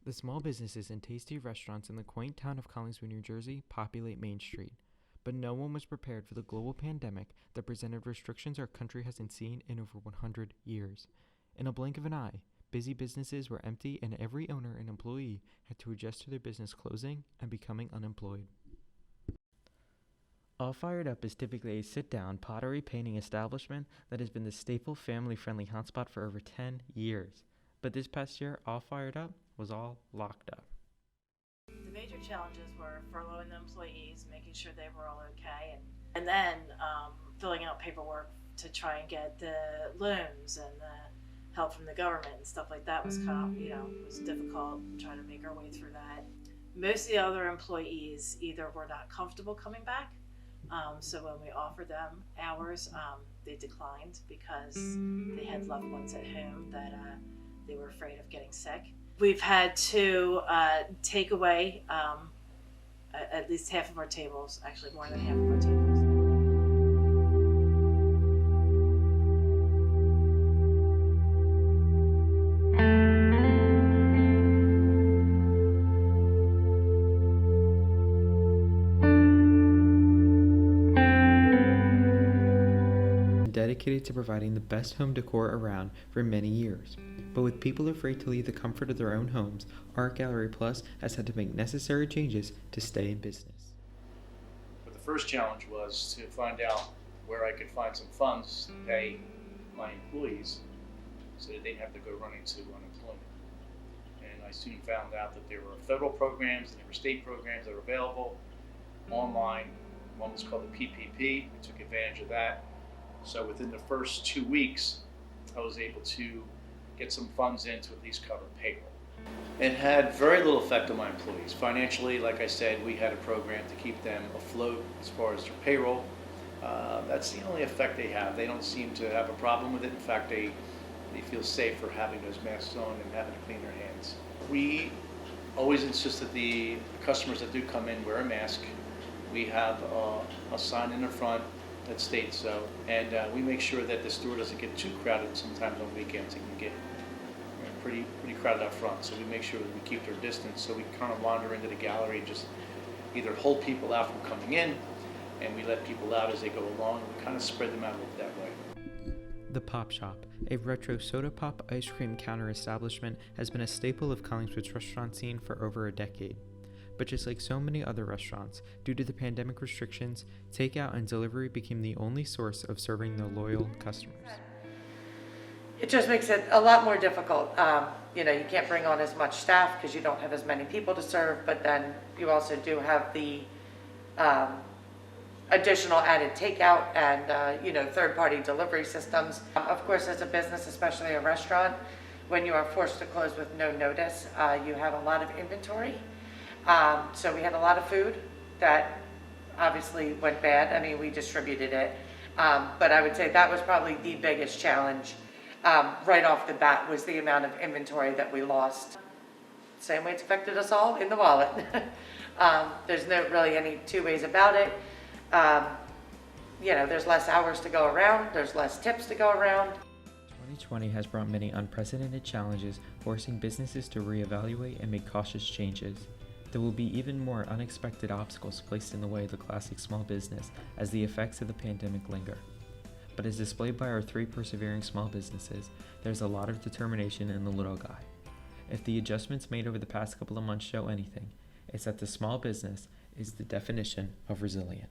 The small businesses and tasty restaurants in the quaint town of Collingswood, New Jersey populate Main Street. But no one was prepared for the global pandemic that presented restrictions our country hasn't seen in over 100 years. In a blink of an eye, busy businesses were empty and every owner and employee had to adjust to their business closing and becoming unemployed. All Fired Up is typically a sit-down pottery painting establishment that has been the staple family-friendly hotspot for over 10 years. But this past year, All Fired Up was all locked up. The major challenges were furloughing the employees, making sure they were all okay, and then filling out paperwork to try and get the loans and the help from the government and stuff like that was was difficult, trying to make our way through that. Most of the other employees either were not comfortable coming back, so when we offered them hours, they declined because they had loved ones at home that they were afraid of getting sick. We've had to take away at least half of our tables, actually more than half of our tables. Dedicated to providing the best home decor around for many years. But with people afraid to leave the comfort of their own homes, Art Gallery Plus has had to make necessary changes to stay in business. But the first challenge was to find out where I could find some funds to pay my employees so that they didn't have to go running to unemployment. And I soon found out that there were federal programs and there were state programs that were available online. One was called the PPP. I took advantage of that. So within the first 2 weeks, I was able to get some funds in to at least cover payroll. It had very little effect on my employees. Financially, like I said, we had a program to keep them afloat as far as their payroll. That's the only effect they have. They don't seem to have a problem with it. In fact, they feel safer having those masks on and having to clean their hands. We always insist that the customers that do come in wear a mask. We have a sign in the front that states so, and we make sure that the store doesn't get too crowded. Sometimes on weekends it can get pretty crowded up front, so we make sure that we keep their distance, so we kind of wander into the gallery and just either hold people out from coming in, and we let people out as they go along, and we kind of spread them out a little that way. The Pop Shop, a retro soda pop ice cream counter establishment, has been a staple of Collingswood's restaurant scene for over a decade. But just like so many other restaurants, due to the pandemic restrictions, takeout and delivery became the only source of serving their loyal customers. It just makes it a lot more difficult. You can't bring on as much staff because you don't have as many people to serve, but then you also do have the additional added takeout and third-party delivery systems. Of course, as a business, especially a restaurant, when you are forced to close with no notice, you have a lot of inventory. So we had a lot of food that obviously went bad. I mean, we distributed it. But I would say that was probably the biggest challenge right off the bat, was the amount of inventory that we lost. Same way it's affected us all, in the wallet. There's no really any two ways about it. There's less hours to go around. There's less tips to go around. 2020 has brought many unprecedented challenges, forcing businesses to reevaluate and make cautious changes. There will be even more unexpected obstacles placed in the way of the classic small business as the effects of the pandemic linger. But as displayed by our 3 persevering small businesses, there's a lot of determination in the little guy. If the adjustments made over the past couple of months show anything, it's that the small business is the definition of resilient.